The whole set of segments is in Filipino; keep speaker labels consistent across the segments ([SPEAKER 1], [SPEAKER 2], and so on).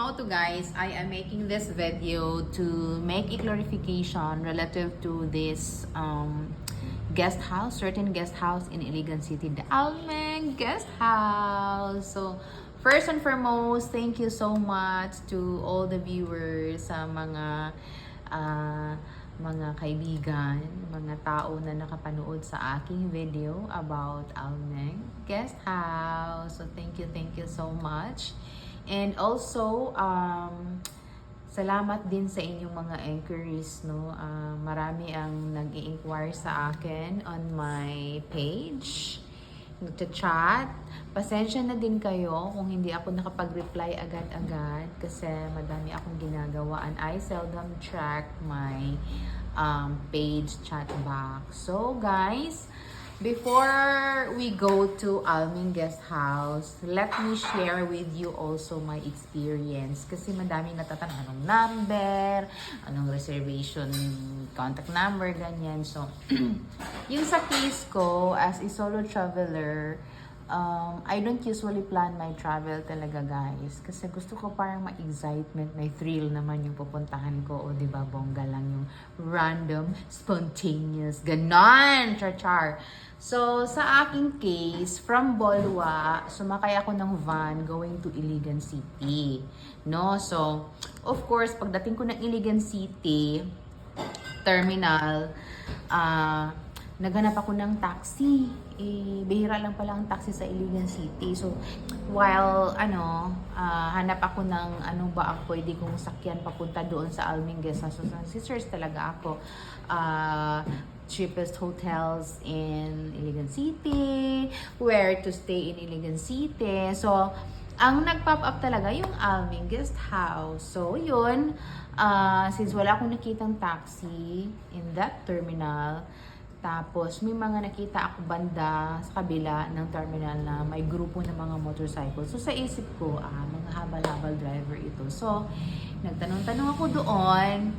[SPEAKER 1] how to guys, I am making this video to make a clarification relative to this guest house, certain guest house in Iligan City, the Almeng Guest House. So, first and foremost, thank you so much to all the viewers, sa mga kaibigan, mga tao na nakapanood sa aking video about Almeng Guest House. So, thank you so much. And also, salamat din sa inyong mga inquiries, no? Marami ang nag-i-inquire sa akin on my page, nagcha-chat. Pasensya na din kayo kung hindi ako nakapag-reply agad-agad kasi madami akong ginagawa and I seldom check my page chat box. So guys, before we go to Almeng Guest House, let me share with you also my experience. Kasi madaming natatanong anong number, anong reservation contact number, ganyan. So, yung sa case ko, as a solo traveler, I don't usually plan my travel talaga guys. Kasi gusto ko parang ma-excitement, may thrill naman yung pupuntahan ko. O diba, bongga lang yung random, spontaneous, ganon, char-char. So, sa aking case, from Bolwa, sumakay ako ng van going to Iligan City. No? So, of course, pagdating ko ng Iligan City terminal, naghanap ako ng taxi. Bihira lang pala ang taxi sa Iligan City. So, while, hanap ako ng ano ba ang pwede kong sakyan papunta doon sa Almeng Guest House. So, sisters talaga ako. Cheapest hotels in Iligan City, where to stay in Iligan City. So, ang nag-pop up talaga yung Almeng Guest House. So, yun, since wala akong nakitang taxi in that terminal, tapos may mga nakita ako banda sa kabila ng terminal na may grupo ng mga motorcycle. So, sa isip ko, mga habal-habal driver ito. So, nagtanong-tanong ako doon.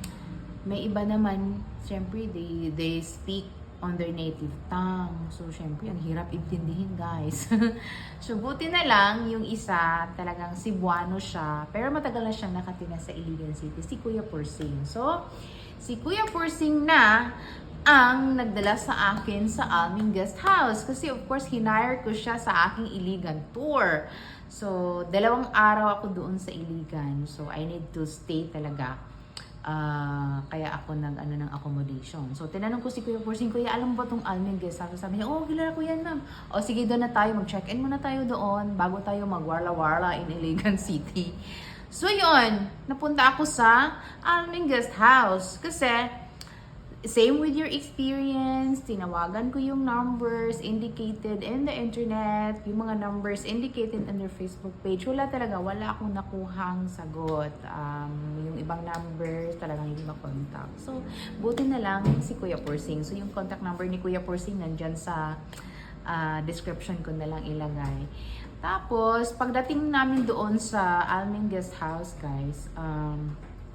[SPEAKER 1] May iba naman, syempre, they speak on their native tongue. So, syempre, ang hirap intindihin, guys. So, buti na lang, yung isa, talagang Cebuano siya. Pero matagal na siyang nakatina sa Iligan City, si Kuya Pursing. So, si Kuya Pursing na ang nagdala sa akin sa Almeng Guest House. Kasi, of course, hinire ko siya sa aking Iligan tour. So, 2 araw ako doon sa Iligan. So, I need to stay talaga. Kaya ako ng accommodation. So, tinanong ko si Kuya Pursing, Kuya, alam mo ba itong Almeng Guest House? Sabi niya, kilala ko yan, ma'am. O, sige, doon na tayo. Mag-check-in muna tayo doon bago tayo mag-warla-warla in Iligan City. So, yun. Napunta ako sa Almeng Guest House. Kasi, same with your experience, tinawagan ko yung numbers indicated in the internet, yung mga numbers indicated on their Facebook page. Wala akong nakuhang sagot. Yung ibang numbers talagang hindi makontak. So, buti na lang si Kuya Pursing. So, yung contact number ni Kuya Pursing nandyan sa description ko na lang ilagay. Tapos, pagdating namin doon sa Almeng Guest House, guys,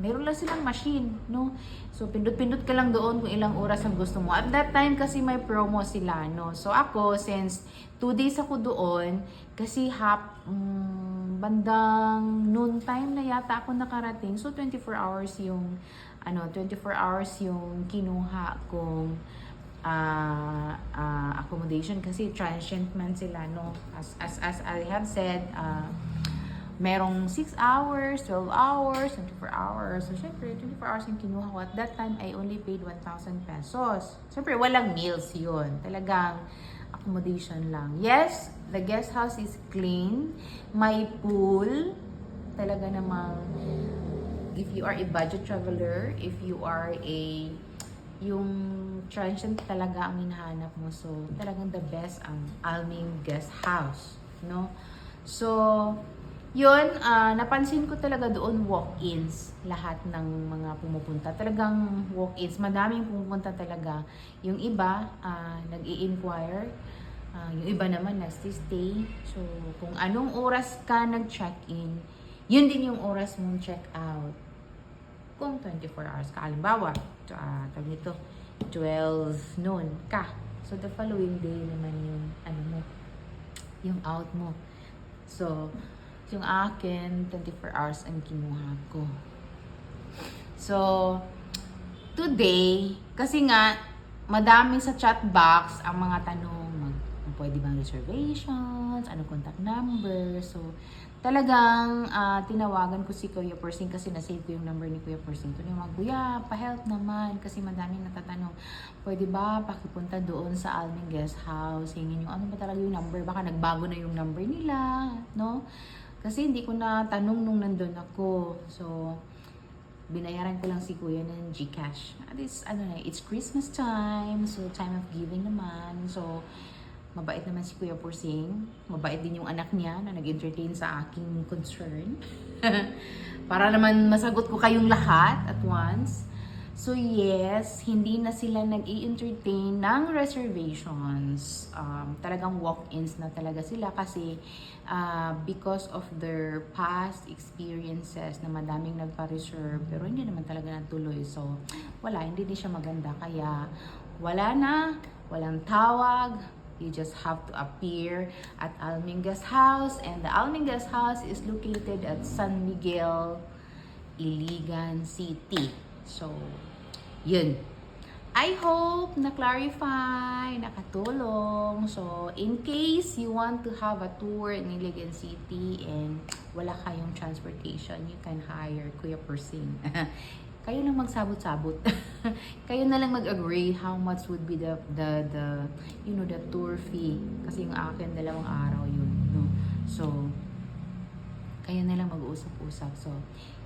[SPEAKER 1] meron lang silang machine, no? So, pindot-pindot ka lang doon kung ilang oras ang gusto mo. At that time, kasi may promo sila, no? So, ako, since 2 days ako doon, kasi bandang noon time na yata ako nakarating. So, 24 hours yung, 24 hours yung kinuha kong accommodation. Kasi transient man sila, no? As I have said, merong 6 hours, 12 hours, 24 hours. So, syempre, 24 hours yung kinuha ko. At that time, I only paid 1,000 pesos. Syempre, walang meals yun. Talagang accommodation lang. Yes, the guest house is clean. May pool. Talaga namang, if you are a budget traveler, if you are yung transient talaga ang hinahanap mo. So, talagang the best ang Almeng Guest House. No? So, yun, napansin ko talaga doon walk-ins, lahat ng mga pumupunta. Talagang walk-ins, madaming pumupunta talaga. Yung iba, nag-i-inquire. Yung iba naman, nag-stay. So, kung anong oras ka nag-check-in, yun din yung oras mong check-out. Kung 24 hours ka, halimbawa, 12 noon ka. So, the following day naman yung, yung out mo. So, yung akin, 24 hours ang kinuha ko. So, today, kasi nga, madami sa chat box ang mga tanong, pwede bang reservations, ano contact number. So, talagang tinawagan ko si Kuya Persing kasi nasave ko yung number ni Kuya Persing. Tinawag, Kuya, pa-help naman kasi madaming natatanong. Pwede ba pakipunta doon sa Alming Guest House? Hingin yung ano ba talaga yung number? Baka nagbago na yung number nila, no? Kasi hindi ko na tanong nung nandun ako. So, binayaran ko lang si Kuya ng GCash. At least, it's Christmas time. So, time of giving naman. So, mabait naman si Kuya Persing. Mabait din yung anak niya na nag-entertain sa aking concern. Para naman masagot ko kayong lahat at once. So yes, hindi na sila nag-i-entertain ng reservations. Talagang walk-ins na talaga sila kasi because of their past experiences na madaming nagpa-reserve pero hindi naman talaga natuloy. So wala, hindi din siya maganda. Kaya wala na, walang tawag. You just have to appear at Alming Guest House, and the Alming Guest House is located at San Miguel, Iligan City. So, yun. I hope na-clarify, nakatulong. So, in case you want to have a tour in Iligan City and wala kayong transportation, you can hire Kuya Persing. Kayo lang magsabot-sabot. Kayo na lang mag-agree how much would be the tour fee. Kasi yung akin 2 araw yun, no. So kayo na lang mag-uusap-usap. So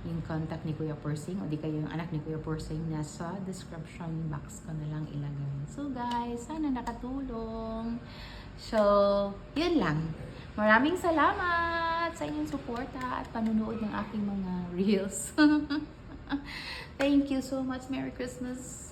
[SPEAKER 1] yung contact ni Kuya Persing o di kayo yung anak ni Kuya Persing nasa description box ko na lang ilagay. So guys, sana nakatulong. So yun lang. Maraming salamat sa inyong suporta at panunood ng aking mga reels. Thank you so much. Merry Christmas.